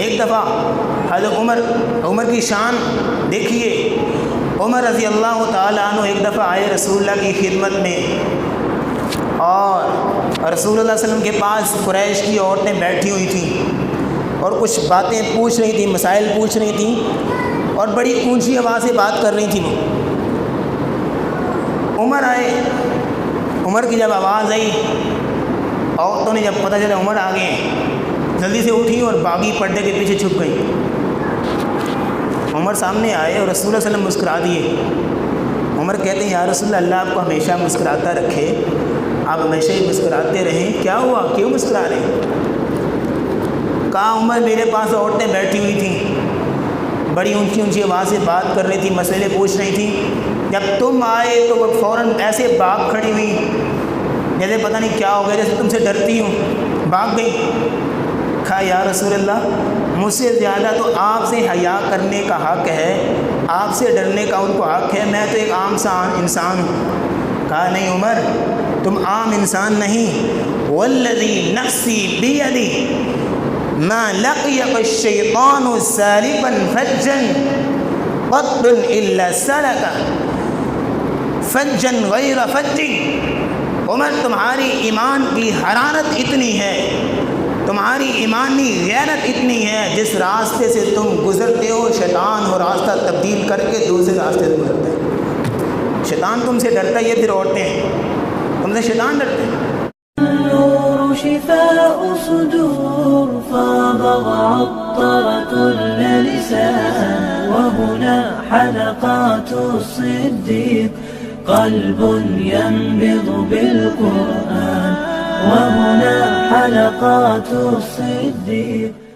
ایک دفعہ حضرت عمر کی شان دیکھیے، عمر رضی اللہ تعالیٰ عنہ ایک دفعہ آئے رسول اللہ کی خدمت میں، اور رسول اللہ علیہ وسلم کے پاس قریش کی عورتیں بیٹھی ہوئی تھیں اور کچھ باتیں پوچھ رہی تھیں، مسائل پوچھ رہی تھیں، اور بڑی اونچی آواز سے بات کر رہی تھیں وہ۔ عمر آئے، عمر کی جب آواز آئی، عورتوں نے جب پتہ چلا عمر آ گئے، جلدی سے اٹھی اور باغی پردے کے پیچھے چھپ گئی۔ عمر سامنے آئے اور رسول اللہ علیہ وسلم مسکرا دیے۔ عمر کہتے ہیں یا رسول اللہ، اللہ آپ کو ہمیشہ مسکراتا رکھے، آپ ہمیشہ ہی مسکراتے رہیں، کیا ہوا، کیوں مسکرا رہے ہیں؟ کہا عمر میرے پاس عورتیں بیٹھی ہوئی تھیں، بڑی اونچی اونچی آواز سے بات کر رہی تھی، مسئلے پوچھ رہی تھیں، جب تم آئے تو وہ فوراً ایسے بھاگ کھڑی ہوئی جیسے پتہ نہیں کیا ہو گیا، جیسے تم سے ڈرتی ہوں، بھاگ گئی۔ کہا یا رسول اللہ، مجھ سے زیادہ تو آپ سے حیا کرنے کا حق ہے، آپ سے ڈرنے کا ان کو حق ہے، میں تو ایک عام سا انسان ہوں۔ کہا نہیں عمر، تم عام انسان نہیں، والذی نفسی بیدی ما لقیک الشیطان سالبا فجا قط الا سلک فجا غیر فج۔ عمر تمہاری ایمان کی حرارت اتنی ہے، تمہاری ایمانی غیرت اتنی ہے، جس راستے سے تم گزرتے ہو شیطان وہ راستہ تبدیل کر کے دوسرے راستے سے گزرتا ہے۔ شیطان تم سے ڈرتا ہے، یہ پھر عورتیں ہیں، تم سے شیطان ڈرتے ہیں۔ النور شفاء صدور فاض وعطر كل لسان وهنا حلقات الصديق قلب ينبض بالقرآن وهنا حلقات الصديق